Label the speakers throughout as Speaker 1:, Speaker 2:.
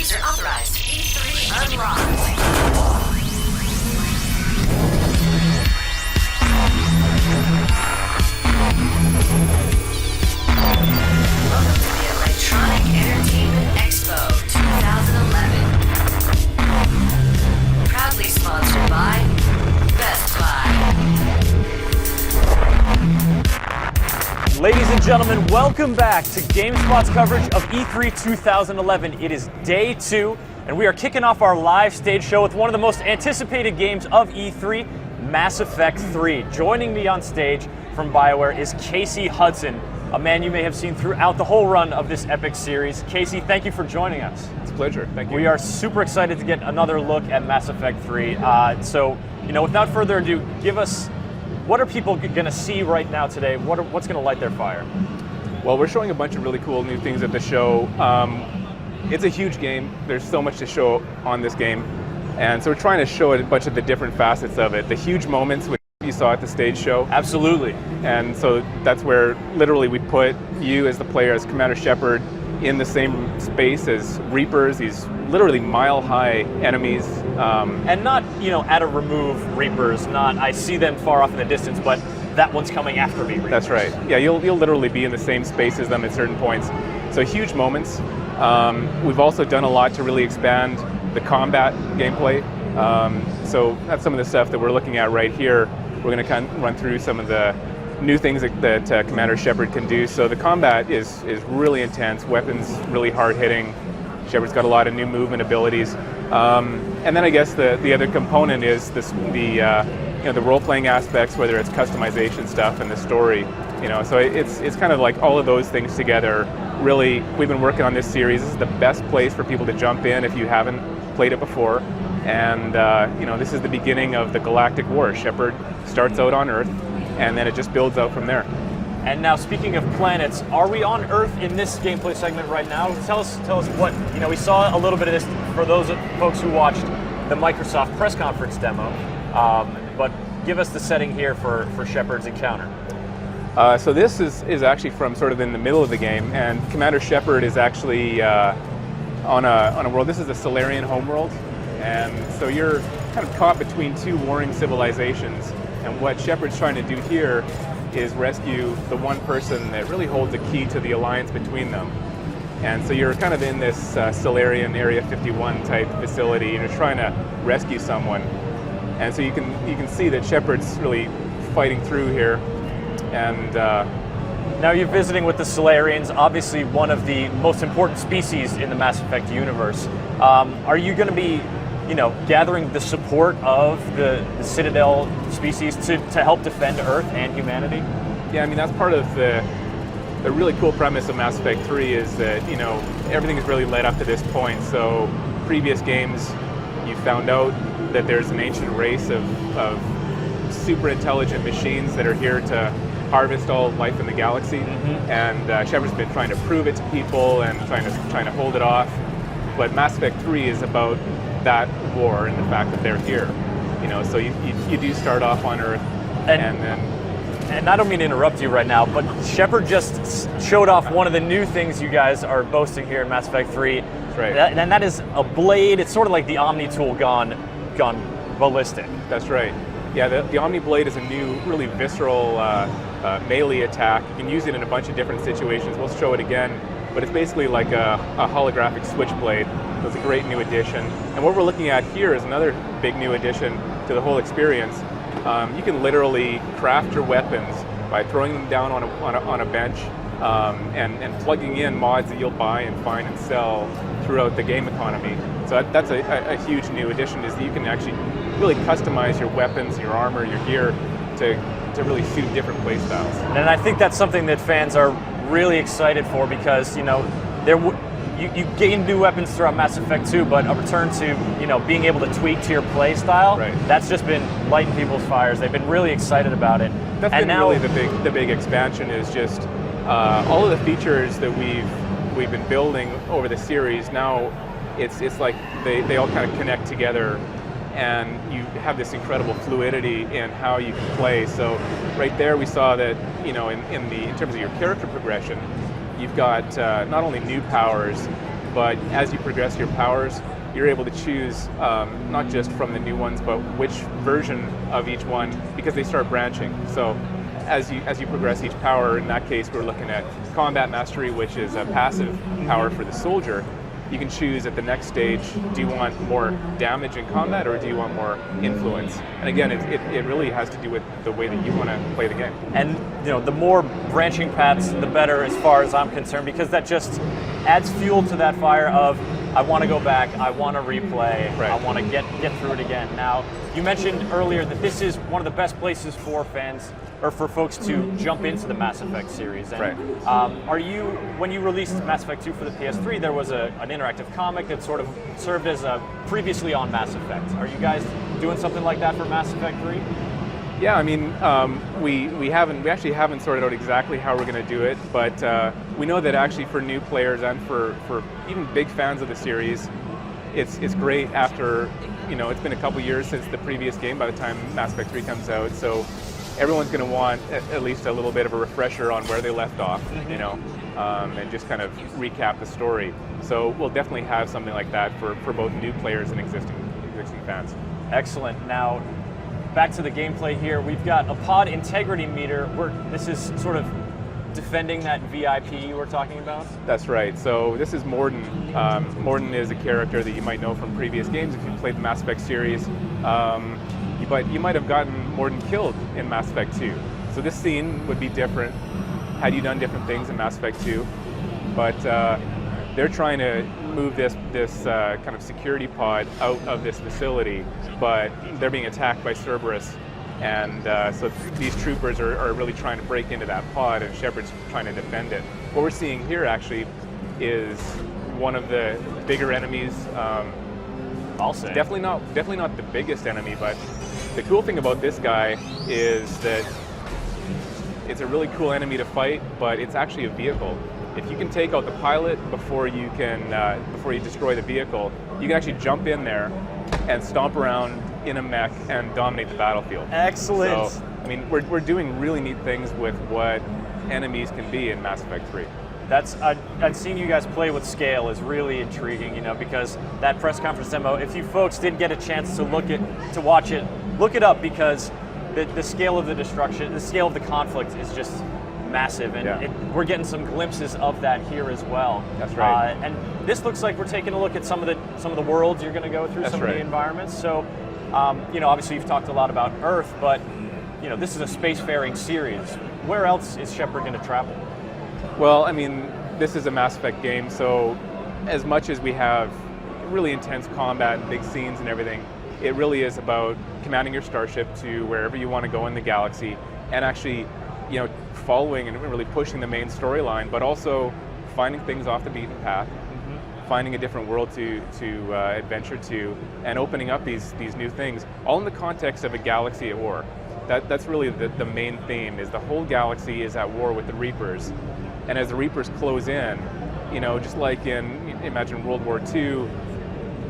Speaker 1: User authorized. E3 unlocked. Welcome to the Electronic Entertainment Expo 2011. Proudly sponsored by Best Buy.
Speaker 2: Ladies and gentlemen, welcome back to GameSpot's coverage of E3 2011. It is day 2, and we are kicking off our live stage show with one of the most anticipated games of E3, Mass Effect 3. Joining me on stage from BioWare is Casey Hudson, a man you may have seen throughout the whole run of this epic series. Casey, thank you for joining us.
Speaker 3: It's a pleasure, thank you.
Speaker 2: We are super excited to get another look at Mass Effect 3. So, without further ado, give us, what are people going to see right now today? What's going to light their fire?
Speaker 3: Well, we're showing a bunch of really cool new things at the show. It's a huge game. There's so much to show on this game. And so we're trying to show a bunch of the different facets of it. The huge moments which you saw at the stage show.
Speaker 2: Absolutely.
Speaker 3: And so that's where literally we put you as the player, as Commander Shepard, in the same space as Reapers, these literally mile-high enemies.
Speaker 2: And not, at a remove Reapers, not I see them far off in the distance, but that one's coming after me. Reapers.
Speaker 3: That's right. Yeah, you'll literally be in the same space as them at certain points. So huge moments. We've also done a lot to really expand the combat gameplay. So that's some of the stuff that we're looking at right here. We're going to kind of run through some of the new things that Commander Shepard can do. So the combat is really intense, weapons really hard-hitting. Shepard's got a lot of new movement abilities. And then I guess the other component is the role-playing aspects, whether it's customization stuff and the story. So it's kind of like all of those things together. Really, we've been working on this series. This is the best place for people to jump in if you haven't played it before. And this is the beginning of the Galactic War. Shepard starts out on Earth, and then it just builds out from there.
Speaker 2: And now, speaking of planets, are we on Earth in this gameplay segment right now? Tell us what, we saw a little bit of this for those folks who watched the Microsoft press conference demo, but give us the setting here for Shepard's encounter.
Speaker 3: So this is actually from sort of in the middle of the game, and Commander Shepard is actually on a world. This is a Solarian homeworld, and so you're kind of caught between two warring civilizations, and what Shepard's trying to do here is rescue the one person that really holds a key to the alliance between them. And so you're kind of in this Solarian Area 51 type facility, and you're trying to rescue someone. And so you can see that Shepard's really fighting through here. And
Speaker 2: now you're visiting with the Solarians, obviously one of the most important species in the Mass Effect universe. Are you going to be gathering the support of the Citadel species to help defend Earth and humanity?
Speaker 3: Yeah, that's part of the really cool premise of Mass Effect 3 is that, everything is really led up to this point. So previous games, you found out that there's an ancient race of super intelligent machines that are here to harvest all life in the galaxy. Mm-hmm. And Shepard's been trying to prove it to people and trying to hold it off. But Mass Effect 3 is about that war and the fact that they're here. So you do start off on Earth, and then...
Speaker 2: And I don't mean to interrupt you right now, but Shepard just showed off one of the new things you guys are boasting here in Mass Effect 3.
Speaker 3: That's right.
Speaker 2: And that is a blade. It's sort of like the Omni tool gone ballistic.
Speaker 3: That's right. Yeah, the Omni Blade is a new, really visceral melee attack. You can use it in a bunch of different situations. We'll show it again, but it's basically like a holographic switchblade. So it's a great new addition. And what we're looking at here is another big new addition to the whole experience. You can literally craft your weapons by throwing them down on a bench and plugging in mods that you'll buy and find and sell throughout the game economy. So that's a huge new addition, is that you can actually really customize your weapons, your armor, your gear to really suit different play styles.
Speaker 2: And I think that's something that fans are really excited for, because you gain new weapons throughout Mass Effect 2, but a return to being able to tweak to your play style,
Speaker 3: right.
Speaker 2: That's just been lighting people's fires. They've been really excited about it.
Speaker 3: That's been really the big expansion, is just all of the features that we've been building over the series. Now it's like they all kind of connect together, and you have this incredible fluidity in how you can play. So right there we saw that in terms of your character progression, you've got not only new powers, but as you progress your powers, you're able to choose not just from the new ones, but which version of each one, because they start branching. So as you progress each power, in that case we're looking at combat mastery, which is a passive power for the soldier. You can choose at the next stage, do you want more damage in combat or do you want more influence? And again, it really has to do with the way that you want to play the game.
Speaker 2: And the more branching paths, the better as far as I'm concerned, because that just adds fuel to that fire of, I want to go back, I want to replay,
Speaker 3: right.
Speaker 2: I want to get through it again. Now, you mentioned earlier that this is one of the best places for fans, or for folks to jump into the Mass Effect series. And,
Speaker 3: right.
Speaker 2: When you released Mass Effect 2 for the PS3, there was an interactive comic that sort of served as a previously on Mass Effect. Are you guys doing something like that for Mass Effect 3?
Speaker 3: Yeah, I mean, we actually haven't sorted out exactly how we're going to do it, but we know that actually for new players and for even big fans of the series, it's great after, it's been a couple years since the previous game by the time Mass Effect 3 comes out, so everyone's going to want at least a little bit of a refresher on where they left off, and just kind of recap the story. So we'll definitely have something like that for both new players and existing fans.
Speaker 2: Excellent. Now, back to the gameplay here. We've got a pod integrity meter. This is sort of defending that VIP you were talking about?
Speaker 3: That's right. So this is Morden. Morden is a character that you might know from previous games if you played the Mass Effect series. You might have gotten Morden killed in Mass Effect 2. So this scene would be different had you done different things in Mass Effect 2. But they're trying to move this kind of security pod out of this facility, but they're being attacked by Cerberus. And so these troopers are really trying to break into that pod, and Shepard's trying to defend it. What we're seeing here actually is one of the bigger enemies.
Speaker 2: I'll say.
Speaker 3: Definitely not the biggest enemy, but the cool thing about this guy is that it's a really cool enemy to fight, but it's actually a vehicle. If you can take out the pilot before you destroy the vehicle, you can actually jump in there and stomp around in a mech and dominate the battlefield.
Speaker 2: Excellent.
Speaker 3: So, I mean, we're doing really neat things with what enemies can be in Mass Effect 3.
Speaker 2: I've seen you guys play with scale is really intriguing, because that press conference demo, if you folks didn't get a chance to watch it, look it up, because the scale of the destruction, the scale of the conflict is just massive, and we're getting some glimpses of that here as well.
Speaker 3: That's right.
Speaker 2: And this looks like we're taking a look at some of the worlds you're going to go through,
Speaker 3: That's
Speaker 2: some
Speaker 3: right.
Speaker 2: of the environments. So, obviously you've talked a lot about Earth, but this is a spacefaring series. Where else is Shepard going to travel?
Speaker 3: Well, I mean, this is a Mass Effect game, so as much as we have really intense combat and big scenes and everything, it really is about commanding your starship to wherever you want to go in the galaxy, and actually, following and really pushing the main storyline, but also finding things off the beaten path, finding a different world to adventure to, and opening up these new things, all in the context of a galaxy at war. That's really the main theme, is the whole galaxy is at war with the Reapers. And as the Reapers close in, just like imagine World War II,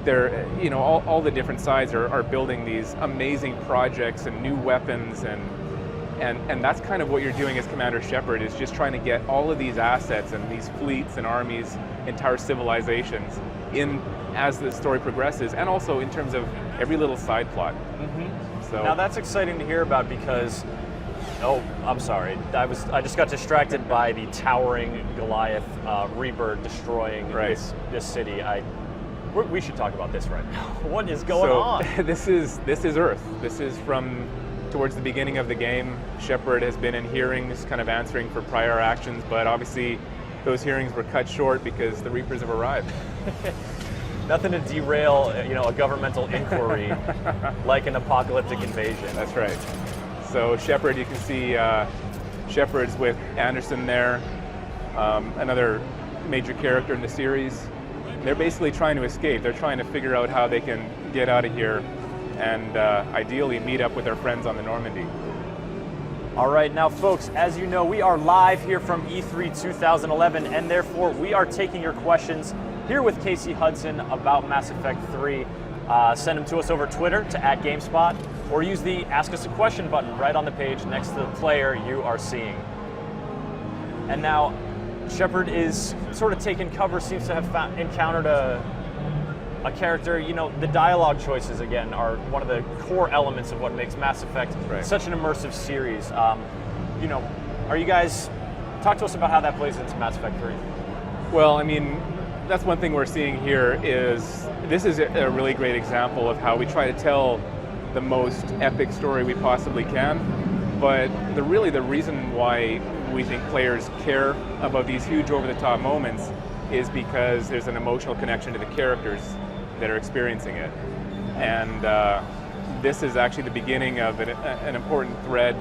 Speaker 3: they're, all the different sides are building these amazing projects and new weapons, and that's kind of what you're doing as Commander Shepard, is just trying to get all of these assets and these fleets and armies, entire civilizations in as the story progresses, and also in terms of every little side plot. So
Speaker 2: now that's exciting to hear about, because I'm sorry, I just got distracted by the towering Goliath Reaper destroying this city. We should talk about this right now. What is going on?
Speaker 3: This is Earth. This is from towards the beginning of the game. Shepard has been in hearings, kind of answering for prior actions, but obviously those hearings were cut short because the Reapers have arrived.
Speaker 2: Nothing to derail, a governmental inquiry like an apocalyptic invasion.
Speaker 3: That's right. So Shepard, you can see Shepard's with Anderson there, another major character in the series. They're basically trying to escape. They're trying to figure out how they can get out of here and ideally meet up with their friends on the Normandy.
Speaker 2: All right, now folks, as you know, we are live here from E3 2011, and therefore we are taking your questions here with Casey Hudson about Mass Effect 3. Send them to us over Twitter to @GameSpot, or use the Ask Us a Question button right on the page next to the player you are seeing. And now, Shepard is sort of taken cover, seems to have encountered a character. You know, the dialogue choices, again, are one of the core elements of what makes Mass Effect such an immersive series. You know, are you guys, talk to us about how that plays into Mass Effect 3.
Speaker 3: Well, I mean, that's one thing we're seeing here is, this is a really great example of how we try to tell the most epic story we possibly can, but really the reason why we think players care about these huge over-the-top moments is because there's an emotional connection to the characters that are experiencing it. And this is actually the beginning of an important thread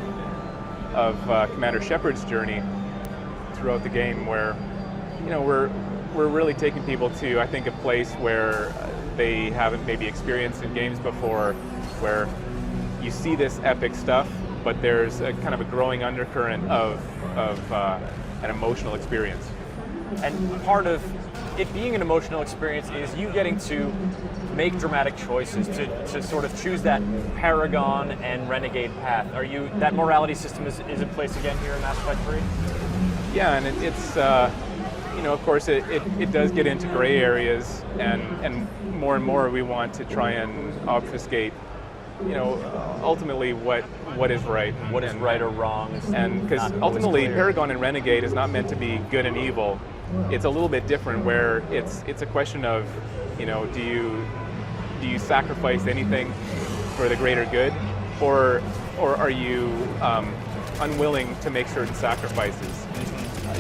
Speaker 3: of Commander Shepard's journey throughout the game, where, you know, we're really taking people to, I think, a place where they haven't maybe experienced in games before, where you see this epic stuff, but there's a kind of a growing undercurrent of an emotional experience.
Speaker 2: And part of it being an emotional experience is you getting to make dramatic choices, to sort of choose that Paragon and Renegade path. That morality system is in place again here in Mass Effect 3?
Speaker 3: Yeah, and it's, you know, of course it does get into gray areas, and more we want to try and obfuscate, you know, ultimately what is right.
Speaker 2: What is right or wrong.
Speaker 3: And because ultimately Paragon and Renegade is not meant to be good and evil. It's a little bit different, where it's a question of, you know, do you sacrifice anything for the greater good, or are you unwilling to make certain sacrifices,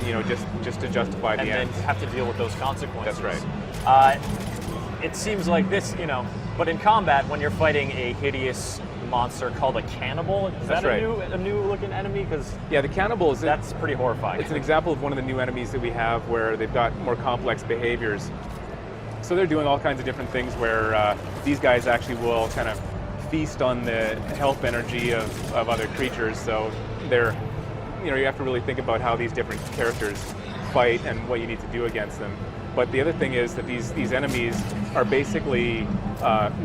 Speaker 3: you know, just to justify the end.
Speaker 2: And then have to deal with those consequences.
Speaker 3: That's right.
Speaker 2: It seems like this, you know, but in combat, when you're fighting a hideous monster called a cannibal, is that a new looking enemy? Because
Speaker 3: yeah, the cannibals,
Speaker 2: that's pretty horrifying.
Speaker 3: It's an example of one of the new enemies that we have, where they've got more complex behaviors. So they're doing all kinds of different things, where these guys actually will kind of feast on the health energy of other creatures. So they're, you know, you have to really think about how these different characters fight and what you need to do against them. But the other thing is that these enemies are basically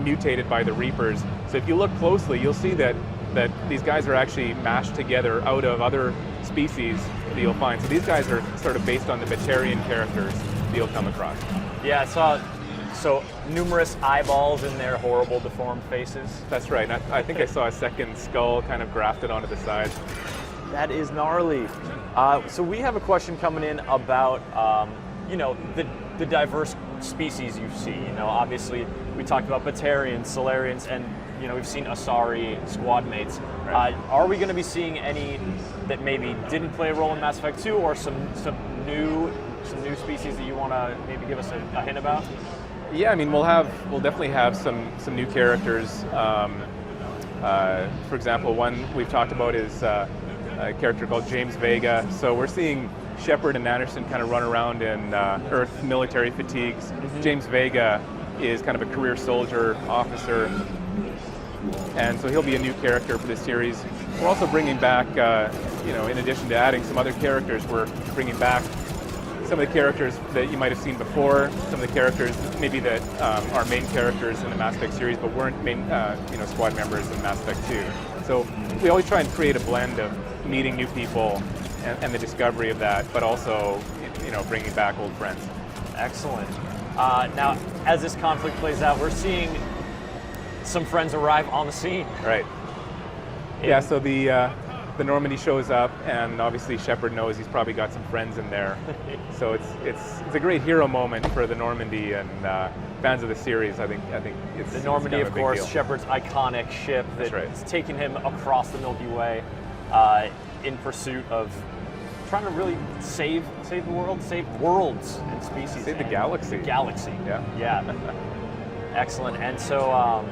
Speaker 3: mutated by the Reapers. So if you look closely, you'll see that these guys are actually mashed together out of other species that you'll find. So these guys are sort of based on the Batarian characters that you'll come across.
Speaker 2: Yeah, I saw so numerous eyeballs in their horrible deformed faces.
Speaker 3: That's right. I think I saw a second skull kind of grafted onto the side.
Speaker 2: That is gnarly. So we have a question coming in about you know, the diverse species you see. You know, obviously we talked about Batarians, Solarians, and, you know, we've seen Asari squad mates.
Speaker 3: Right.
Speaker 2: Are we going to be seeing any that maybe didn't play a role in Mass Effect 2, or some new species that you want to maybe give us a hint about?
Speaker 3: Yeah, I mean, we'll definitely have some new characters. For example, one we've talked about is a character called James Vega. So we're seeing Shepard and Anderson kind of run around in Earth military fatigues. Mm-hmm. James Vega is kind of a career soldier officer, and so he'll be a new character for this series. We're also bringing back, you know, in addition to adding some other characters, we're bringing back some of the characters that you might have seen before, some of the characters maybe that are main characters in the Mass Effect series but weren't main, you know, squad members in Mass Effect 2. So we always try and create a blend of meeting new people and the discovery of that, but also, you know, bringing back old friends.
Speaker 2: Excellent. Now, as this conflict plays out, we're seeing some friends arrive on the scene.
Speaker 3: Right. Yeah. So the Normandy shows up, and obviously Shepard knows he's probably got some friends in there. So it's a great hero moment for the Normandy, and fans of the series, I think it's
Speaker 2: the Normandy,
Speaker 3: it's kind
Speaker 2: of course,
Speaker 3: deal.
Speaker 2: Shepard's iconic ship that's taken him across the Milky Way in pursuit of trying to really save the world, save worlds and species.
Speaker 3: Save the galaxy.
Speaker 2: The galaxy.
Speaker 3: Yeah.
Speaker 2: Excellent. And so,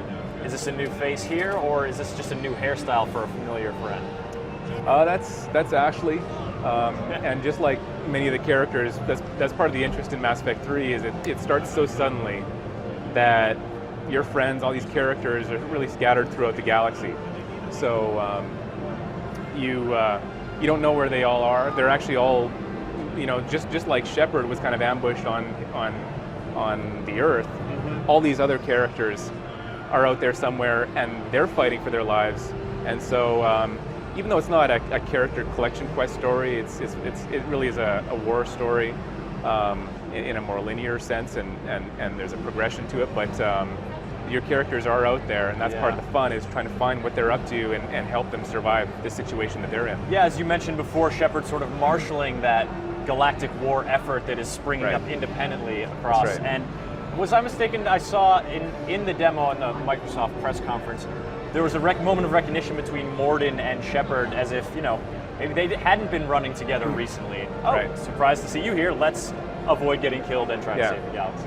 Speaker 2: is this a new face here, or is this just a new hairstyle for a familiar friend?
Speaker 3: That's Ashley, and just like many of the characters, that's part of the interest in Mass Effect 3. Is it starts so suddenly that your friends, all these characters, are really scattered throughout the galaxy. So you don't know where they all are. They're actually all, you know, just like Shepard was kind of ambushed on the Earth. Mm-hmm. All these other characters are out there somewhere, and they're fighting for their lives. And so even though it's not a character collection quest story, it really is a war story in a more linear sense, and there's a progression to it. But your characters are out there, and that's part of the fun, is trying to find what they're up to and help them survive the situation that they're in.
Speaker 2: Yeah, as you mentioned before, Shepard sort of marshaling that galactic war effort that is springing up independently across.
Speaker 3: That's right.
Speaker 2: And was I mistaken? I saw in the demo in the Microsoft press conference, there was a moment of recognition between Morden and Shepard, as if, you know, maybe they hadn't been running together recently. Oh, surprised to see you here. Let's avoid getting killed and try to save the galaxy.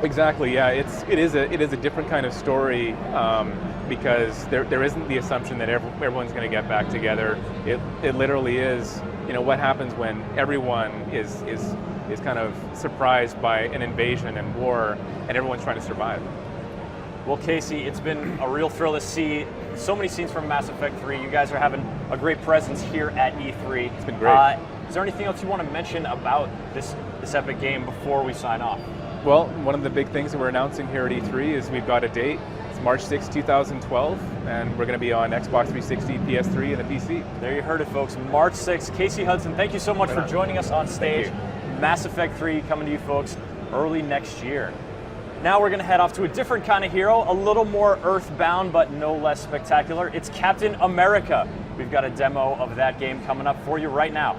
Speaker 3: Exactly. Yeah, it is a different kind of story because there isn't the assumption that everyone's going to get back together. It literally is, you know, what happens when everyone is kind of surprised by an invasion and war, and everyone's trying to survive.
Speaker 2: Well, Casey, it's been a real thrill to see so many scenes from Mass Effect 3. You guys are having a great presence here at E3.
Speaker 3: It's been great.
Speaker 2: Is there anything else you want to mention about this epic game before we sign off?
Speaker 3: Well, one of the big things that we're announcing here at E3 is we've got a date. It's March 6, 2012, and we're going to be on Xbox 360, PS3, and the PC.
Speaker 2: There you heard it, folks. March 6th. Casey Hudson, thank you so much for joining us on stage. Mass Effect 3 coming to you, folks, early next year. Now we're going to head off to a different kind of hero, a little more earthbound, but no less spectacular. It's Captain America. We've got a demo of that game coming up for you right now.